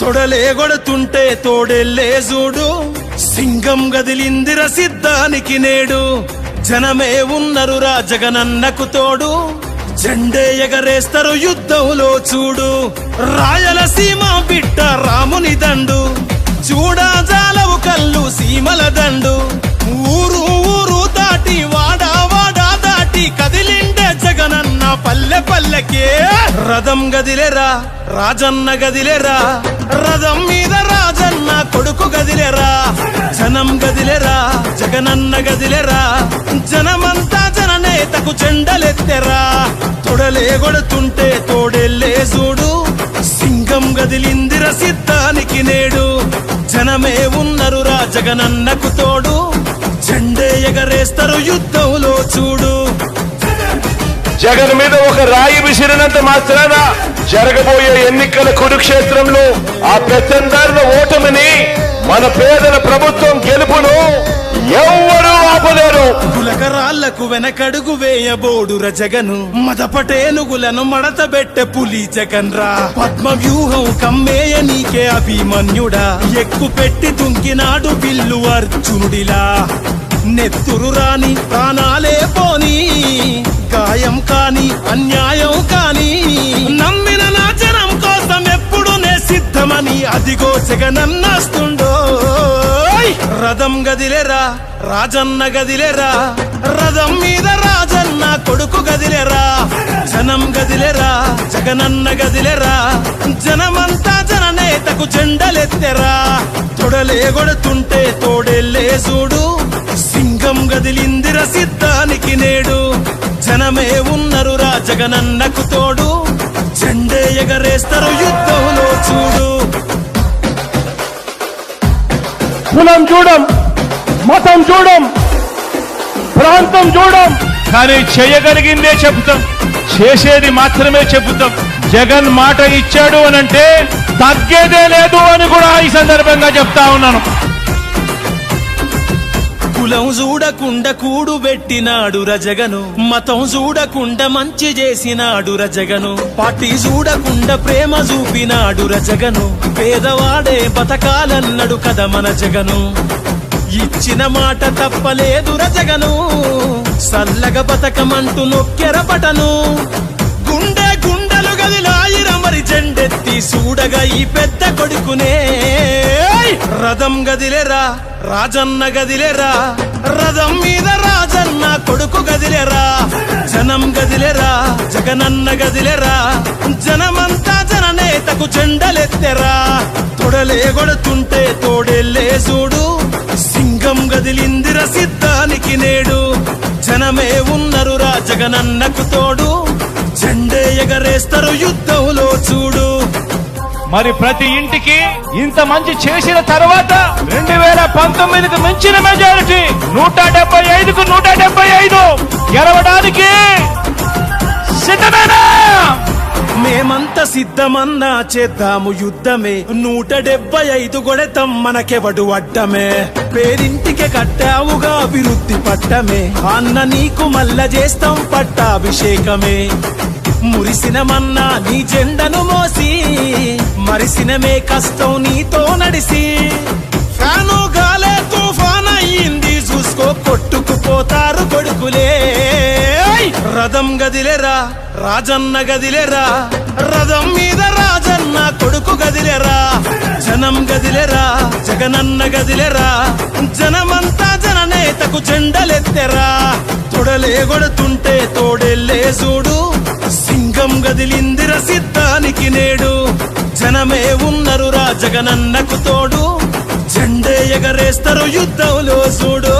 తొడలే గొడుతుంటే తోడెల్లే చూడు, సింగం గదిలిందిర సిద్ధానికి నేడు. జనమే ఉన్నరురా జగనన్నకు తోడు, జెండే ఎగరేస్తారు యుద్ధంలో చూడు. రాయలసీమ బిడ్డ రాముని దండు, చూడా జాలవు కళ్ళు సీమల దండు. ఊరు ఊరు దాటి వాడా వాడా దాటి కదిలిండే జగనన్న పల్లె పల్లెకే. రథం గదిలేరా రాజన్న గదిలేరా, రథం మీద రాజన్న కొడుకు గదిలేరా. జనం గదిలేరా జగనన్న గదిలేరా, జనమంతా జననేతకు చెండలెత్తెరా. తొడలే గొడుతుంటే తోడెల్లే చూడు, సింగం గదిలిందిర సిద్ధానికి నేడు. జనమే ఉన్నరురా జగనన్నకు తోడు, జెండే ఎగరేస్తారు యుద్ధంలో చూడు. జగన్ మీద ఒక రాయి విసిరినంత మాత్రాన జరగబోయే ఎన్నికల కురుక్షేత్రంలో ఆ పెత్తందారుల ఓటమిని, మన పేదల ప్రభుత్వం గెలుపును ఎవ్వరూ ఆపలేరు. కులకరాళ్లకు వెనకడుగు వేయబోడుర జగను, మదపటేనుగులను మడతబెట్టె పులి జగన్ రా. పద్మ వ్యూహం కమ్మేయ నీకే అభిమన్యుడా, ఎక్కు పెట్టి దుంకినాడు బిల్లు అర్జునుడిలా. నెత్తురు రాని ప్రాణాలే పోని, గాయం కాని అన్యాయం కాని, నమ్మిన నా జనం కోసం ఎప్పుడు నే సిద్ధమని అదిగో జగనన్నస్తుండో. రథం గదిలేరా రాజన్న గదిలేరా, రథం మీద రాజన్న కొడుకు గదిలేరా. జనం గదిలేరా జగనన్న గదిలేరా, జనమంతా జననేతకు చెండలెత్తెరా. తొడలే గొడుతుంటే తోడెల్లే చూడు, సింగం గదిలిందిర సిద్ధానికి నేడు. జనమే ఉన్నరురా జగనన్నకు తోడు, జెండే ఎగరేస్తారు యుద్ధంలో చూడు. కులం చూడం, మతం చూడం, ప్రాంతం చూడం, కానీ చేయగలిగిందే చెబుతాం, చేసేది మాత్రమే చెబుతాం. జగన్ మాట ఇచ్చాడు అనంటే తగ్గేదే లేదు అని కూడా ఈ సందర్భంగా చెప్తా ఉన్నాను. కులం చూడకుండా కూడు పెట్టినాడు రజగను, మతం చూడకుండా మంచి చేసినాడు రజగను, పార్టీ చూడకుండా ప్రేమ చూపినాడు రజగను. పేదవాడే బతకాలన్నాడు కదా మన జగను, ఇచ్చిన మాట తప్పలేదు రజగను. సల్లగ బతకమంటూ నొక్కెర పటను, గుండె గుండెలు గదిలాయిర మరి జెండెత్తి చూడగా ఈ పెద్ద కొడుకునే. రథం గదిలేరా రాజన్న గదిలేరా, రథం మీద రాజన్న కొడుకు గదిలేరా. జనం గదిలేరా జగనన్న గదిలేరా, జనమంతా జననేతకు చెండలెత్తెరా. తొడలే గొడుతుంటే తోడెల్లే చూడు, సింగం గదిలిందిర సిద్ధానికి నేడు. జనమే ఉన్నరురా జగనన్నకు తోడు, జెండే ఎగరేస్తారు యుద్ధంలో చూడు. మరి ప్రతి ఇంటికి ఇంత మంచి చేసిన తర్వాత 2019కు మించిన మెజారిటీ 175కు 175 గెలవడానికి సిద్ధమేనా? మేమంతా సిద్ధమన్నా చేద్దాము యుద్ధమే, 175 గొడెతం మనకెవడు అడ్డమే. పేరింటికి కట్టావుగా అభివృద్ధి పట్టమే, అన్న నీకు మల్ల చేస్తాం పట్టాభిషేకమే. మురిసినమన్నా నీ జెండను మోసి, మరిసినమే కష్టం నీతో నడిసి. ఫ్యాను గాలే తుఫాన్ అయ్యింది చూసుకో, కొట్టుకుపోతారు కొడుకులే. రథం గదిలేరా రాజన్న గదిలేరా, రథం మీద రాజన్న కొడుకు గదిలేరా. జనం గదిలేరా జగనన్న గదిలేరా, జనమంతా జననేతకు చెండలెత్తెరా. తొడలే గొడుతుంటే తోడెల్లే చూడు, సింగం గదిలిందిర సిద్ధానికి నేడు. జనమే ఉన్నరురా జగనన్నకు తోడు, జెండే ఎగరేస్తారు యుద్ధంలో చూడు.